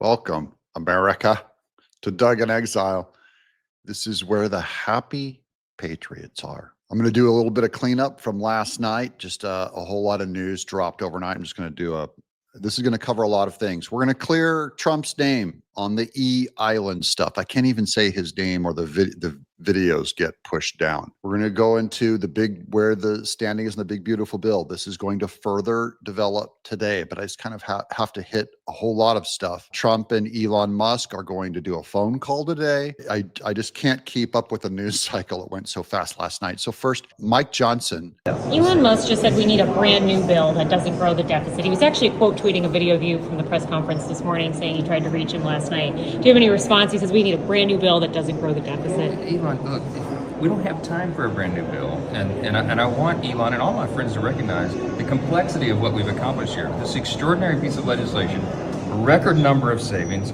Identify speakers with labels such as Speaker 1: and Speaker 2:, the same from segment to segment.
Speaker 1: Welcome, America, to Doug in Exile. This is where the happy patriots are. I'm going to do a little bit of cleanup from last night. Just a whole lot of news dropped overnight. I'm just going to do this is going to cover a lot of things. We're going to clear Trump's name on the Island stuff. I can't even say his name or the videos get pushed down. We're going to go into where the standing is in the big, beautiful bill. This is going to further develop today, but I just kind of have to hit a whole lot of stuff. Trump and Elon Musk are going to do a phone call today. I just can't keep up with the news cycle. It went so fast last night. So first, Mike Johnson.
Speaker 2: Elon Musk just said we need a brand new bill that doesn't grow the deficit. He was actually quote tweeting a video of you from the press conference this morning saying he tried to reach him last night. Do you have any response? He says we need a brand new bill that doesn't grow the deficit.
Speaker 3: Elon, look, we don't have time for a brand new bill. And I want Elon and all my friends to recognize the complexity of what we've accomplished here. This extraordinary piece of legislation, a record number of savings,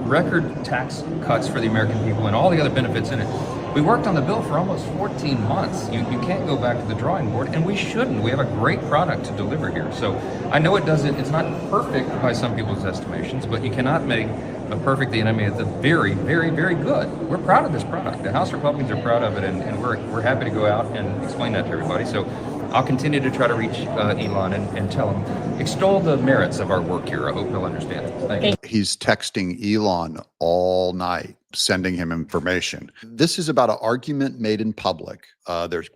Speaker 3: record tax cuts for the American people, and all the other benefits in it. We worked on the bill for almost 14 months. You can't go back to the drawing board, and we shouldn't. We have a great product to deliver here. So I know it's not perfect by some people's estimations, but you cannot make a perfect the enemy of the very, very, very good. We're proud of this product. The House Republicans are proud of it, and we're happy to go out and explain that to everybody. So I'll continue to try to reach Elon and tell him, extol the merits of our work here. I hope he'll understand. Thank you.
Speaker 1: He's texting Elon all night, sending him information. This is about an argument made in public.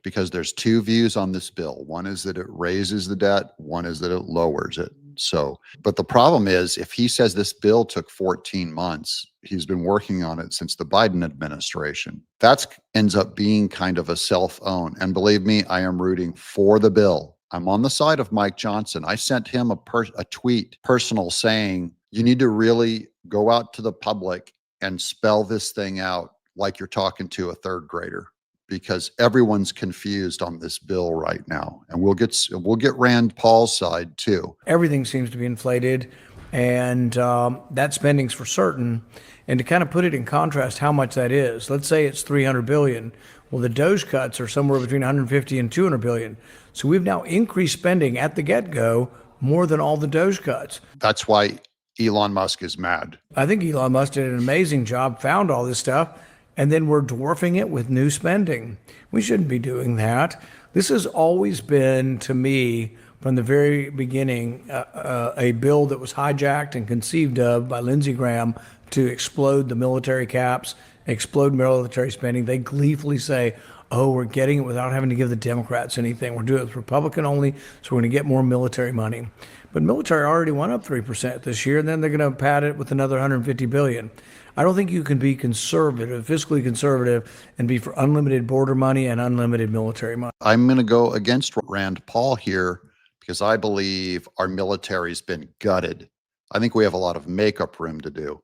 Speaker 1: Because there's two views on this bill. One is that it raises the debt. One is that it lowers it. So, but the problem is, if he says this bill took 14 months, he's been working on it since the Biden administration. That ends up being kind of a self-own. And believe me, I am rooting for the bill. I'm on the side of Mike Johnson. I sent him a tweet, personal, saying, you need to really go out to the public and spell this thing out like you're talking to a third grader, because everyone's confused on this bill right now. And we'll get Rand Paul's side too.
Speaker 4: Everything seems to be inflated, and that spending's for certain. And to kind of put it in contrast, how much that is, let's say it's 300 billion. Well, the DOGE cuts are somewhere between 150 and 200 billion. So we've now increased spending at the get-go more than all the DOGE cuts.
Speaker 1: That's why Elon Musk is mad.
Speaker 4: I think Elon Musk did an amazing job, found all this stuff, and then we're dwarfing it with new spending. We shouldn't be doing that. This has always been, to me, from the very beginning, a bill that was hijacked and conceived of by Lindsey Graham to explode the military caps, explode military spending. They gleefully say, oh, we're getting it without having to give the Democrats anything. We're doing it with Republican only, so we're going to get more military money. But military already went up 3% this year, and then they're going to pad it with another 150 billion. I don't think you can be conservative, fiscally conservative, and be for unlimited border money and unlimited military money.
Speaker 1: I'm going to go against Rand Paul here because I believe our military's been gutted. I think we have a lot of makeup room to do.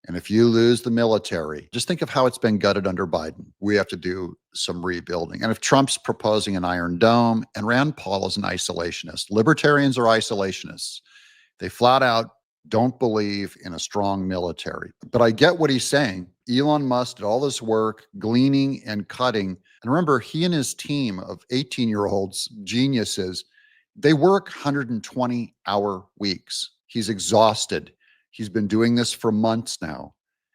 Speaker 1: And if you lose the military, just think of how it's been gutted under Biden. We have to do some rebuilding. And if Trump's proposing an Iron Dome, and Rand Paul is an isolationist, libertarians are isolationists. They flat out don't believe in a strong military. But I get what he's saying. Elon Musk did all this work, gleaning and cutting. And remember, he and his team of 18-year-olds, geniuses, they work 120-hour weeks. He's exhausted. He's been doing this for months now.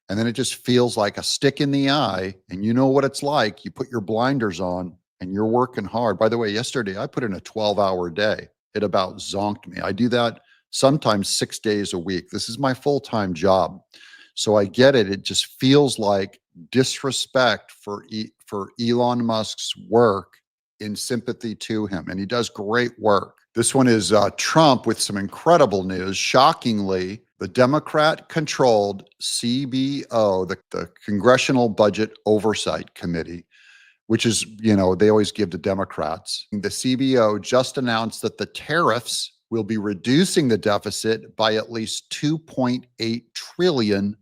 Speaker 1: And then it just feels like a stick in the eye. And you know what it's like. You put your blinders on and you're working hard. By the way, yesterday I put in a 12-hour day. It about zonked me. I do that sometimes 6 days a week. This is my full-time job. So I get it. It just feels like disrespect for Elon Musk's work in sympathy to him. And he does great work. This one is Trump with some incredible news. Shockingly, the Democrat-controlled CBO, the Congressional Budget Oversight Committee, which is, they always give to Democrats. The CBO just announced that the tariffs will be reducing the deficit by at least $2.8 trillion.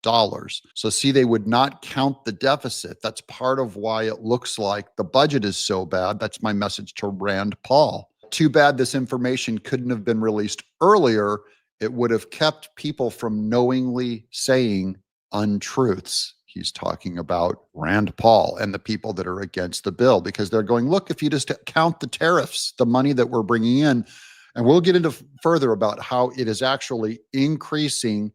Speaker 1: So see, they would not count the deficit. That's part of why it looks like the budget is so bad. That's my message to Rand Paul. Too bad this information couldn't have been released earlier. It would have kept people from knowingly saying untruths. He's talking about Rand Paul and the people that are against the bill, because they're going, look, if you just count the tariffs, the money that we're bringing in, and we'll get into further about how it is actually increasing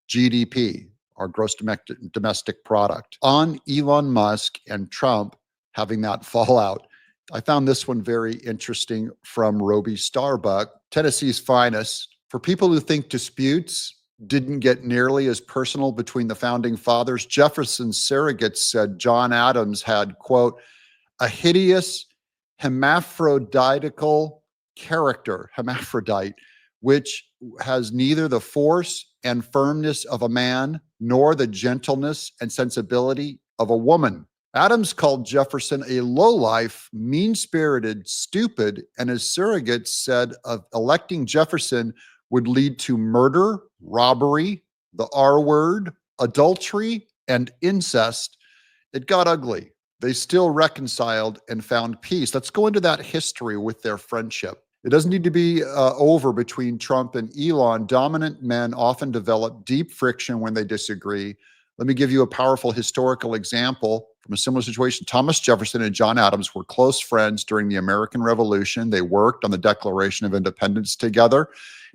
Speaker 1: GDP, our gross domestic product, on Elon Musk and Trump having that fallout. I found this one very interesting from Roby Starbuck, Tennessee's finest. For people who think disputes didn't get nearly as personal between the founding fathers, Jefferson's surrogates said John Adams had, quote, a hideous hermaphroditical character, hermaphrodite, which has neither the force and firmness of a man nor the gentleness and sensibility of a woman. Adams called Jefferson a lowlife, mean-spirited, stupid, and his surrogates said of electing Jefferson would lead to murder, robbery, the R word, adultery, and incest. It got ugly. They still reconciled and found peace. Let's go into that history with their friendship. It doesn't need to be over between Trump and Elon. Dominant men often develop deep friction when they disagree. Let me give you a powerful historical example from a similar situation. Thomas Jefferson and John Adams were close friends during the American Revolution. They worked on the Declaration of Independence together.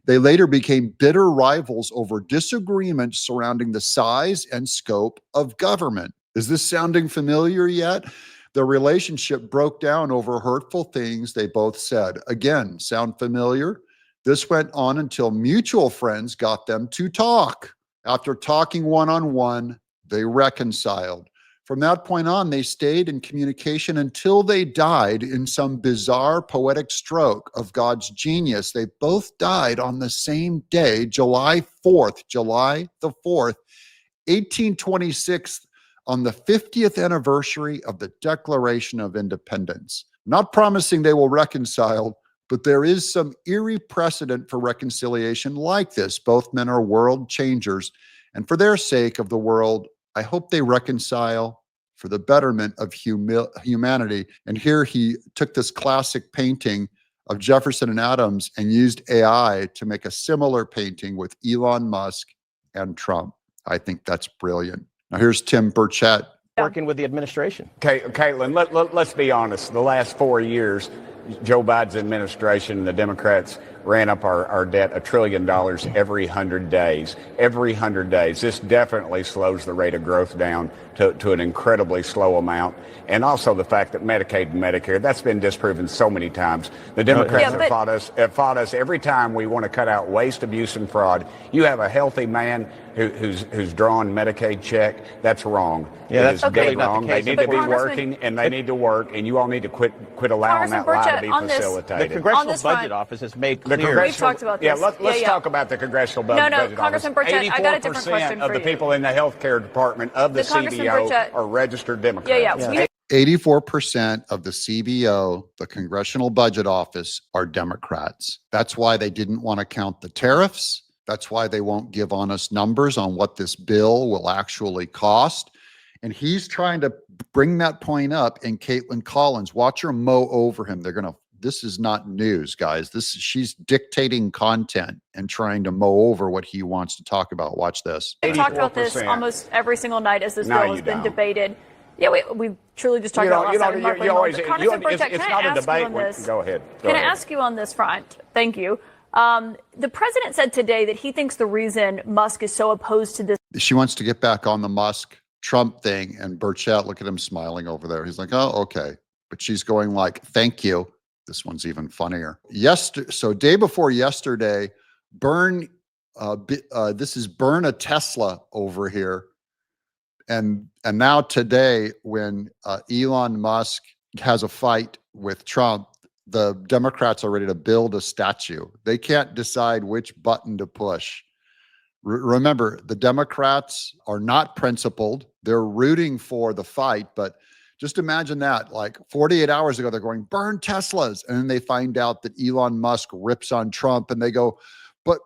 Speaker 1: They later became bitter rivals over disagreements surrounding the size and scope of government. Is this sounding familiar yet? Their relationship broke down over hurtful things they both said. Again, sound familiar? This went on until mutual friends got them to talk. After talking one-on-one, they reconciled. From that point on, they stayed in communication until they died in some bizarre poetic stroke of God's genius. They both died on the same day, July the 4th, 1826, on the 50th anniversary of the Declaration of Independence. Not promising they will reconcile, but there is some eerie precedent for reconciliation like this. Both men are world changers, and for their sake of the world, I hope they reconcile for the betterment of humanity. And here he took this classic painting of Jefferson and Adams and used AI to make a similar painting with Elon Musk and Trump. I think that's brilliant. Now here's Tim Burchett.
Speaker 5: Working with the administration.
Speaker 6: Caitlin, let's be honest. The last 4 years, Joe Biden's administration and the Democrats ran up our debt $1 trillion every 100 days. Every 100 days. This definitely slows the rate of growth down to an incredibly slow amount. And also the fact that Medicaid and Medicare, that's been disproven so many times. The Democrats have fought us every time we want to cut out waste, abuse, and fraud. You have a healthy man who's drawn Medicaid check. That's wrong.
Speaker 5: Yeah, that's
Speaker 6: dead
Speaker 5: not
Speaker 6: wrong.
Speaker 5: the
Speaker 6: They
Speaker 5: case.
Speaker 6: need to be working, and they need to work, and you all need to quit allowing that lie to be facilitated.
Speaker 5: The Congressional Budget Office has made clear.
Speaker 7: We've talked about this.
Speaker 6: Let's talk about the Congressional Budget Office.
Speaker 7: Congressman Burchett, I got a different question
Speaker 6: of
Speaker 7: for
Speaker 6: the
Speaker 7: you.
Speaker 6: people in the healthcare department of the
Speaker 7: Congressman
Speaker 6: CBO
Speaker 7: Burchett-
Speaker 6: are registered Democrats.
Speaker 7: Yeah.
Speaker 1: 84% of the CBO, the Congressional Budget Office, are Democrats. That's why they didn't want to count the tariffs. That's why they won't give honest numbers on what this bill will actually cost. And he's trying to bring that point up. And Caitlin Collins, watch her mow over him. This is not news, guys. She's dictating content and trying to mow over what he wants to talk about. Watch this.
Speaker 7: We've talked about this
Speaker 6: 84%.
Speaker 7: almost every single night as this
Speaker 6: No,
Speaker 7: bill
Speaker 6: you
Speaker 7: has been
Speaker 6: don't.
Speaker 7: debated. Yeah, we've truly just talked about it last night.
Speaker 6: It's not a debate. Go ahead.
Speaker 7: Can I ask you on this front? Thank you. The president said today that he thinks the reason Musk is so opposed to this.
Speaker 1: She wants to get back on the Musk Trump thing, and Burchett, look at him smiling over there. He's like, oh, okay. But she's going like, thank you. This one's even funnier. So day before yesterday, burn a Tesla over here. And now today, when Elon Musk has a fight with Trump, the Democrats are ready to build a statue. They can't decide which button to push. Remember, the Democrats are not principled. They're rooting for the fight, but just imagine that, like 48 hours ago, they're going, burn Teslas. And then they find out that Elon Musk rips on Trump and they go, but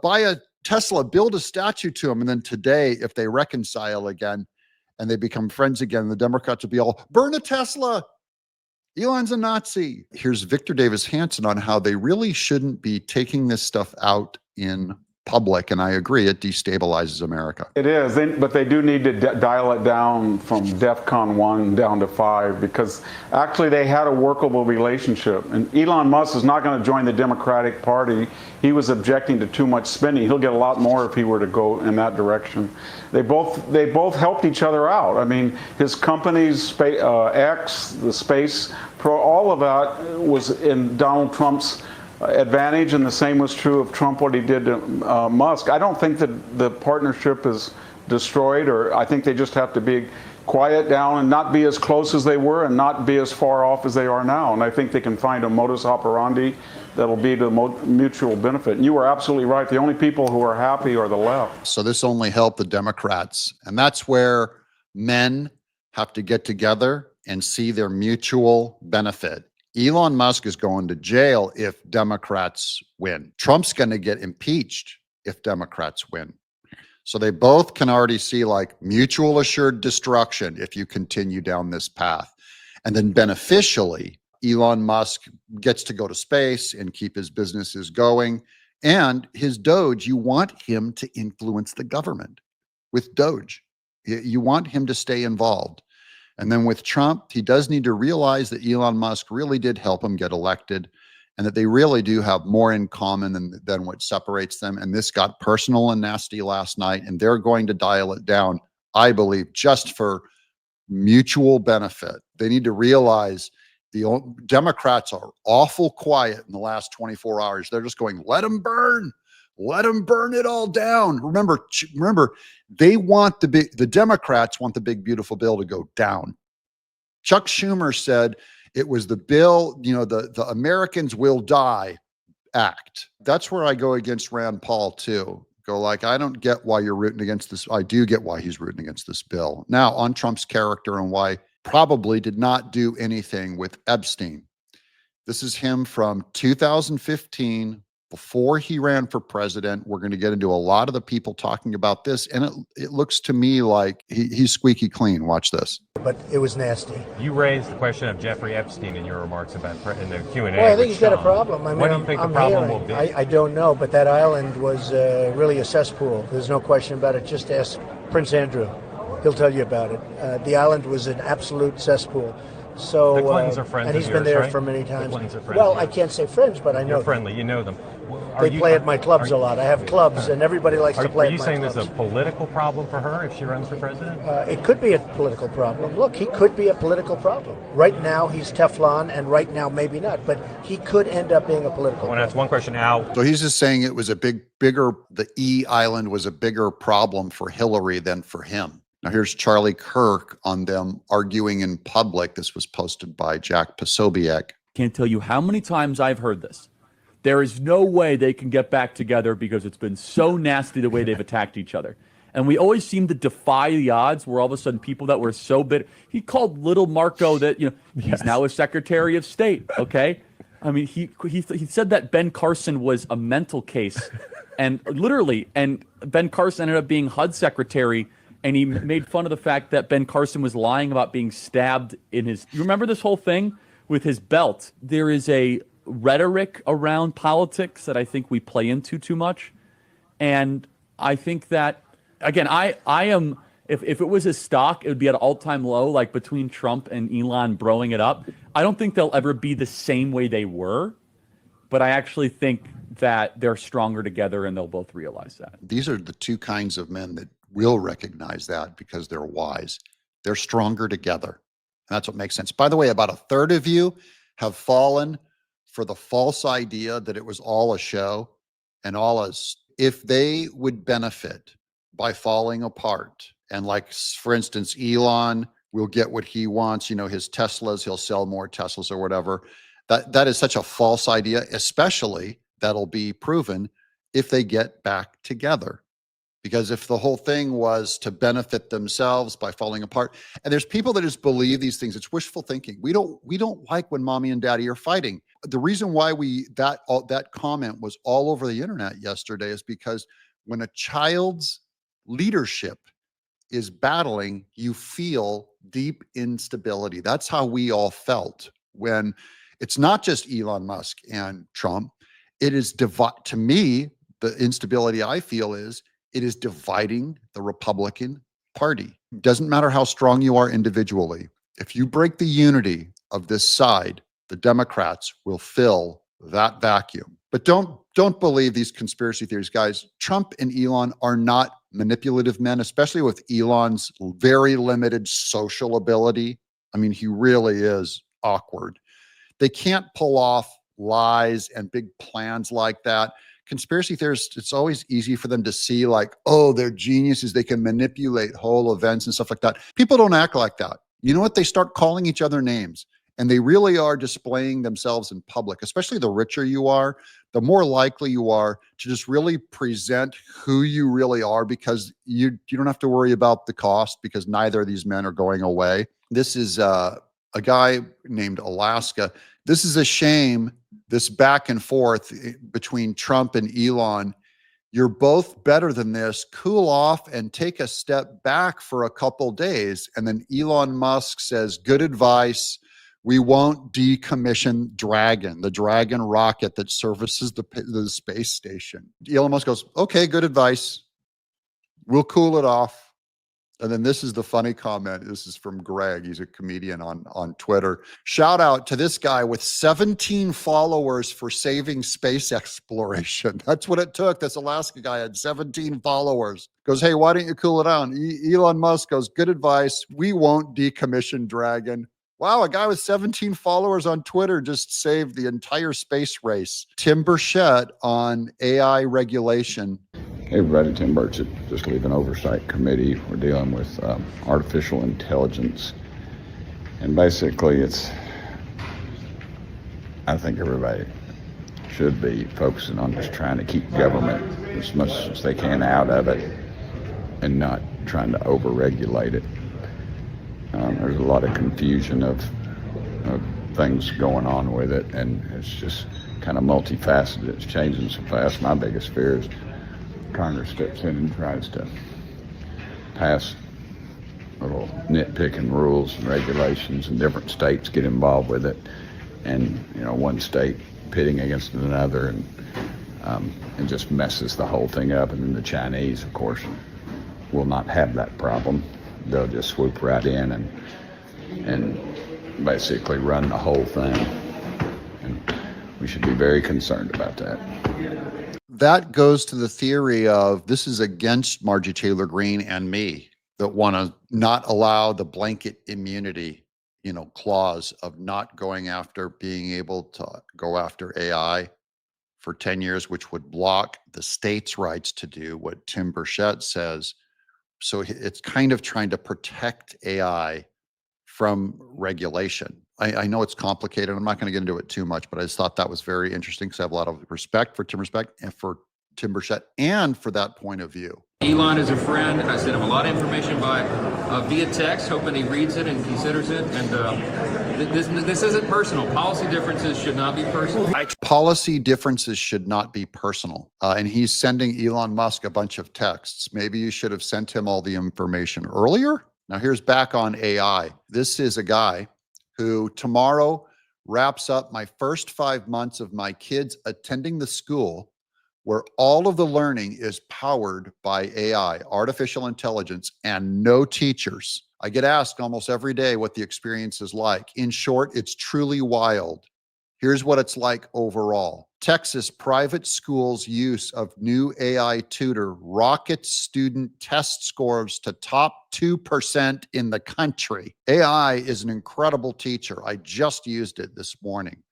Speaker 1: buy a Tesla, build a statue to him. And then today, if they reconcile again and they become friends again, the Democrats will be all, burn a Tesla. Elon's a Nazi. Here's Victor Davis Hanson on how they really shouldn't be taking this stuff out in public. And I agree, it destabilizes America.
Speaker 8: It is, but they do need to dial it down from DEFCON 1 down to 5, because actually they had a workable relationship. And Elon Musk is not going to join the Democratic Party. He was objecting to too much spending. He'll get a lot more if he were to go in that direction. They both helped each other out. I mean, his company's X, the Space Pro, all of that was in Donald Trump's advantage, and the same was true of Trump, what he did to Musk. I don't think that the partnership is destroyed, or I think they just have to be quiet down and not be as close as they were and not be as far off as they are now. And I think they can find a modus operandi that'll be to mutual benefit. And you are absolutely right. The only people who are happy are the left.
Speaker 1: So this only helped the Democrats. And that's where men have to get together and see their mutual benefit. Elon Musk is going to jail if Democrats win. Trump's going to get impeached if Democrats win. So they both can already see like mutual assured destruction if you continue down this path. And then beneficially, Elon Musk gets to go to space and keep his businesses going. And his Doge, you want him to influence the government with Doge. You want him to stay involved. And then with Trump, he does need to realize that Elon Musk really did help him get elected, and that they really do have more in common than what separates them. And this got personal and nasty last night, and they're going to dial it down, I believe, just for mutual benefit. They need to realize the Democrats are awful quiet in the last 24 hours. They're just going, let them burn. Let them burn it all down. Remember, they want the Democrats want the big, beautiful bill to go down. Chuck Schumer said it was the bill, the Americans Will Die Act. That's where I go against Rand Paul too. Go like, I don't get why you're rooting against this. I do get why he's rooting against this bill. Now on Trump's character and why probably did not do anything with Epstein. This is him from 2015. Before he ran for president. We're going to get into a lot of the people talking about this, and it looks to me like he's squeaky clean. Watch this.
Speaker 9: But it was nasty.
Speaker 10: You raised the question of Jeffrey Epstein in your remarks about in the Q&A.
Speaker 9: Well, I think he's got a problem. I mean,
Speaker 10: what do you think the problem will be?
Speaker 9: I don't know, but that island was really a cesspool. There's no question about it. Just ask Prince Andrew. He'll tell you about it. The island was an absolute cesspool. So,
Speaker 10: the Clintons are friends
Speaker 9: and he's
Speaker 10: of
Speaker 9: been
Speaker 10: yours,
Speaker 9: there
Speaker 10: right?
Speaker 9: for many times.
Speaker 10: The Clintons are friends.
Speaker 9: Well, I can't say friends, but I know
Speaker 10: You're friendly. You know them.
Speaker 9: They play at my clubs a lot. I have clubs, and everybody likes to play at my clubs.
Speaker 10: Are you saying this is a political problem for her if she runs for president?
Speaker 9: It could be a political problem. Look, he could be a political problem. Right now, he's Teflon, and right now, maybe not. But he could end up being a political problem.
Speaker 10: That's one question, Al.
Speaker 1: So he's just saying it was the E island was a bigger problem for Hillary than for him. Now here's Charlie Kirk on them arguing in public. This was posted by Jack Posobiec.
Speaker 11: Can't tell you how many times I've heard this. There is no way they can get back together because it's been so nasty the way they've attacked each other. And we always seem to defy the odds where all of a sudden people that were so bitter, he called little Marco that, he's now a Secretary of State, okay? I mean, he said that Ben Carson was a mental case, and literally, and Ben Carson ended up being HUD Secretary, and he made fun of the fact that Ben Carson was lying about being stabbed in his... You remember this whole thing with his belt? There is a rhetoric around politics that I think we play into too much. And I think that, again, I am... If it was a stock, it would be at an all-time low, like between Trump and Elon broing it up. I don't think they'll ever be the same way they were, but I actually think that they're stronger together and they'll both realize that.
Speaker 1: These are the two kinds of men that will recognize that because they're wise. They're stronger together. And that's what makes sense. By the way, about a third of you have fallen for the false idea that it was all a show and all as if they would benefit by falling apart. And like, for instance, Elon will get what he wants, his Teslas, he'll sell more Teslas or whatever. That is such a false idea, especially that'll be proven if they get back together. Because if the whole thing was to benefit themselves by falling apart, and there's people that just believe these things, it's wishful thinking. We don't like when mommy and daddy are fighting. The reason why that comment was all over the internet yesterday is because when a child's leadership is battling, you feel deep instability. That's how we all felt when it's not just Elon Musk and Trump. It is to me, The instability I feel is it is dividing the Republican Party. Doesn't matter how strong you are individually. If you break the unity of this side, the Democrats will fill that vacuum. But don't believe these conspiracy theories, guys. Trump and Elon are not manipulative men, especially with Elon's very limited social ability. I mean, he really is awkward. They can't pull off lies and big plans like that. Conspiracy theorists, it's always easy for them to see like, oh, they're geniuses. They can manipulate whole events and stuff like that. People don't act like that. You know what? They start calling each other names, and they really are displaying themselves in public. Especially the richer you are, the more likely you are to just really present who you really are, because you don't have to worry about the cost, because neither of these men are going away. This is a guy named Alaska. This is a shame, this back and forth between Trump and Elon. You're both better than this. Cool off and take a step back for a couple days. And then Elon Musk says, good advice. We won't decommission Dragon, the Dragon rocket that services the space station. Elon Musk goes, okay, good advice. We'll cool it off. And then this is the funny comment. This is from Greg. He's a comedian on Twitter. Shout out to this guy with 17 followers for saving space exploration. That's what it took. This Alaska guy had 17 followers. Goes, hey, why don't you cool it down? Elon Musk goes, good advice. We won't decommission Dragon. Wow, a guy with 17 followers on Twitter just saved the entire space race. Tim Burchett on AI regulation.
Speaker 12: Hey everybody, Tim Burchett, just leaving oversight committee. We're dealing with artificial intelligence, and basically I think everybody should be focusing on just trying to keep government as much as they can out of it and not trying to over-regulate it. There's a lot of confusion of things going on with it, and it's just kind of multifaceted. It's changing so fast. My biggest fear is Congress steps in and tries to pass little nitpicking rules and regulations, and different states get involved with it, and one state pitting against another, and it just messes the whole thing up. And then the Chinese, of course, will not have that problem. They'll just swoop right in and basically run the whole thing, and we should be very concerned about that.
Speaker 1: That goes to the theory of this is against Margie Taylor Greene and me that want to not allow the blanket immunity, clause of not going after being able to go after AI for 10 years, which would block the states' rights to do what Tim Burchett says. So it's kind of trying to protect AI from regulation. I know it's complicated. I'm not going to get into it too much, but I just thought that was very interesting because I have a lot of respect for Tim Burchett and for that point of view.
Speaker 3: Elon is a friend. I sent him a lot of information via text, hoping he reads it and considers it. And this isn't personal. Policy differences should not be personal.
Speaker 1: Policy differences should not be personal. And he's sending Elon Musk a bunch of texts. Maybe you should have sent him all the information earlier. Now here's back on AI. This is a guy who tomorrow wraps up my first 5 months of my kids attending the school where all of the learning is powered by AI, artificial intelligence, and no teachers. I get asked almost every day what the experience is like. In short, it's truly wild. Here's what it's like overall. Texas private schools' use of new AI tutor rockets student test scores to top 2% in the country. AI is an incredible teacher. I just used it this morning.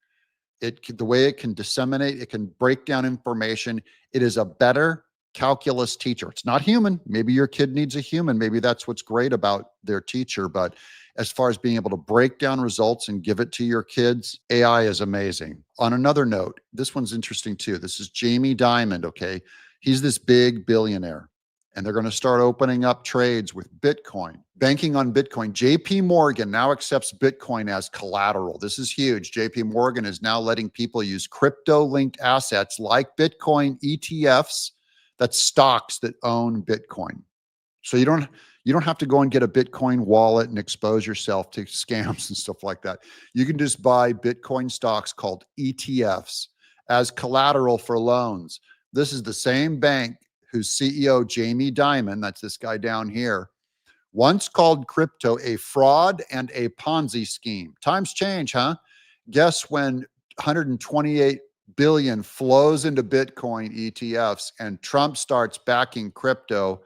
Speaker 1: The way it can disseminate, it can break down information. It is a better calculus teacher. It's not human. Maybe your kid needs a human. Maybe that's what's great about their teacher. But as far as being able to break down results and give it to your kids, AI is amazing. On another note, this one's interesting too. This is Jamie Dimon, okay? He's this big billionaire, and they're going to start opening up trades with Bitcoin, banking on Bitcoin. JP Morgan now accepts Bitcoin as collateral. This is huge. JP Morgan is now letting people use crypto-linked assets like Bitcoin ETFs, that's stocks that own Bitcoin. So you don't have to go and get a Bitcoin wallet and expose yourself to scams and stuff like that. You can just buy Bitcoin stocks called ETFs as collateral for loans. This is the same bank whose CEO, Jamie Dimon, that's this guy down here, once called crypto a fraud and a Ponzi scheme. Times change, huh? Guess when 128 billion flows into Bitcoin ETFs and Trump starts backing crypto,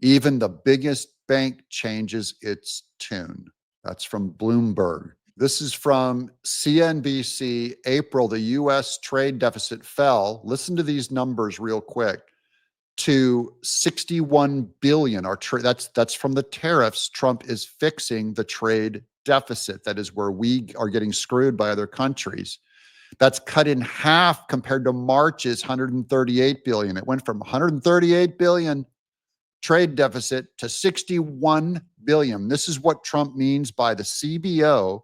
Speaker 1: even the biggest bank changes its tune. That's from Bloomberg. This is from CNBC, April. The US trade deficit fell. Listen to these numbers real quick. To 61 billion. That's from the tariffs. Trump is fixing the trade deficit. That is where we are getting screwed by other countries. That's cut in half compared to March's 138 billion. It went from 138 billion trade deficit to 61 billion. This is what Trump means by the CBO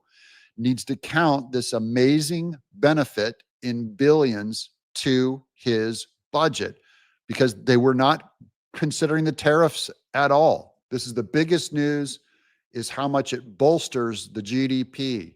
Speaker 1: needs to count this amazing benefit in billions to his budget, because they were not considering the tariffs at all. This is the biggest news, is how much it bolsters the GDP.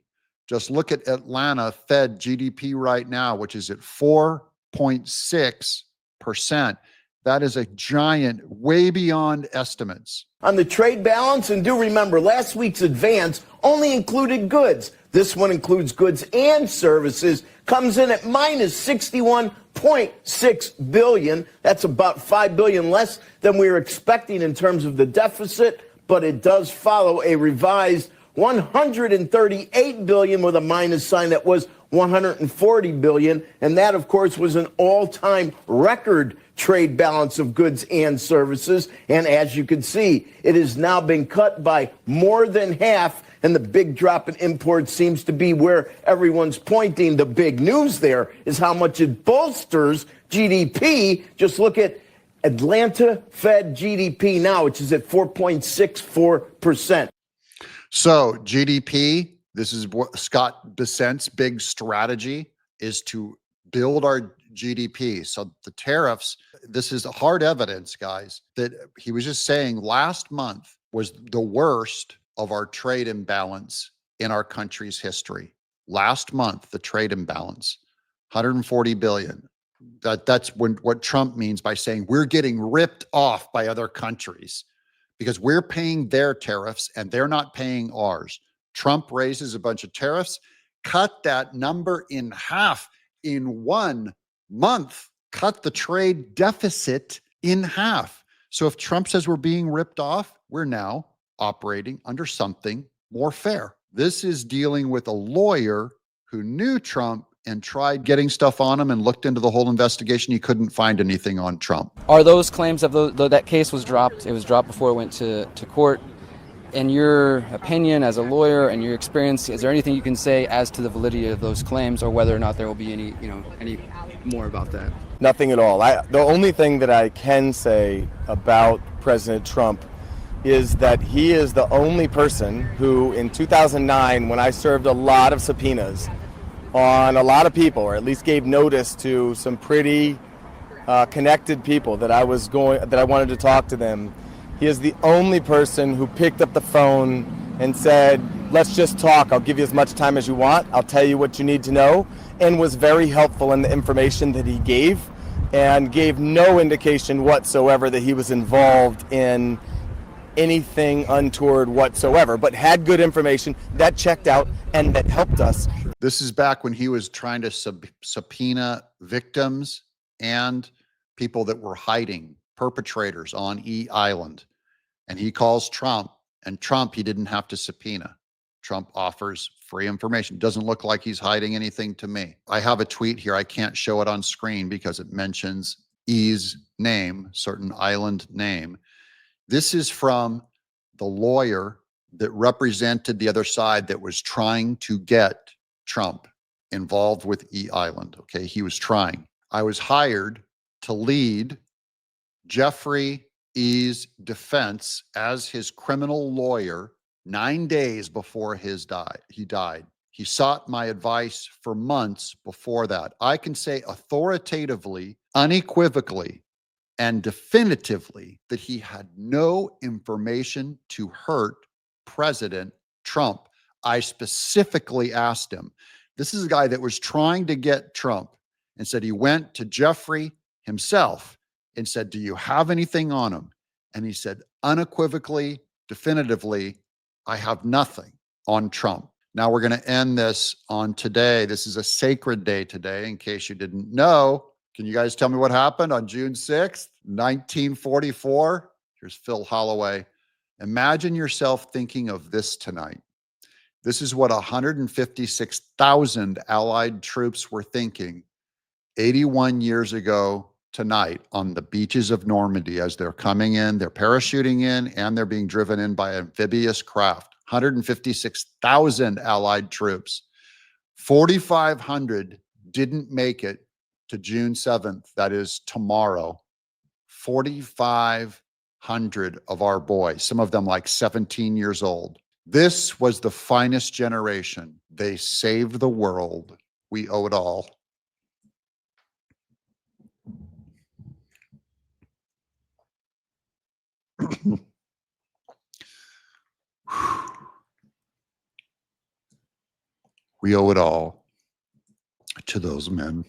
Speaker 1: Just look at Atlanta Fed GDP right now, which is at 4.6%. That is a giant, way beyond estimates.
Speaker 13: On the trade balance, and do remember, last week's advance only included goods. This one includes goods and services, comes in at minus 61.6 billion. That's about 5 billion less than we were expecting in terms of the deficit, but it does follow a revised 138 billion with a minus sign that was 140 billion. And that, of course, was an all-time record trade balance of goods and services. And as you can see, it has now been cut by more than half. And the big drop in imports seems to be where everyone's pointing. The big news there is how much it bolsters GDP. Just look at Atlanta Fed GDP now, which is at 4.64%.
Speaker 1: So GDP, this is what Scott Bessent's big strategy is, to build our GDP. So the tariffs, this is hard evidence, guys, that he was just saying last month was the worst of our trade imbalance in our country's history. Last month, the trade imbalance, 140 billion. That's what Trump means by saying we're getting ripped off by other countries because we're paying their tariffs and they're not paying ours. Trump raises a bunch of tariffs, cut that number in half in 1 month, cut the trade deficit in half. So if Trump says we're being ripped off, we're now operating under something more fair. This is dealing with a lawyer who knew Trump and tried getting stuff on him and looked into the whole investigation. He couldn't find anything on Trump.
Speaker 14: Are those claims of that case was dropped? It was dropped before it went to court. In your opinion as a lawyer and your experience, is there anything you can say as to the validity of those claims, or whether or not there will be any more about that?
Speaker 15: Nothing at all. The only thing that I can say about President Trump is that he is the only person who, in 2009, when I served a lot of subpoenas on a lot of people, or at least gave notice to some pretty connected people that I wanted to talk to them, he is the only person who picked up the phone and said, let's just talk. I'll give you as much time as you want. I'll tell you what you need to know, and was very helpful in the information that he gave, and gave no indication whatsoever that he was involved in anything untoward whatsoever, but had good information that checked out and that helped us.
Speaker 1: This is back when he was trying to subpoena victims and people that were hiding, perpetrators on E Island. And he calls Trump, and Trump, he didn't have to subpoena. Trump offers free information. Doesn't look like he's hiding anything to me. I have a tweet here. I can't show it on screen because it mentions E's name, certain island name. This is from the lawyer that represented the other side that was trying to get Trump involved with E Island. Okay, he was trying. I was hired to lead Jeffrey E's defense as his criminal lawyer 9 days before he died. He sought my advice for months before that. I can say authoritatively, unequivocally, and definitively that he had no information to hurt President Trump. I specifically asked him. This is a guy that was trying to get Trump, and said he went to Jeffrey, himself and said, do you have anything on him? And he said, unequivocally, definitively, I have nothing on Trump. Now we're going to end this on today. This is a sacred day today, in case you didn't know. Can you guys tell me what happened on June 6th, 1944? Here's Phil Holloway. Imagine yourself thinking of this tonight. This is what 156,000 Allied troops were thinking 81 years ago tonight on the beaches of Normandy as they're coming in, they're parachuting in, and they're being driven in by amphibious craft. 156,000 Allied troops. 4,500 didn't make it to June 7th. That is tomorrow. 4,500 of our boys, some of them like 17 years old. This was the finest generation. They saved the world. We owe it all. We owe it all to those men.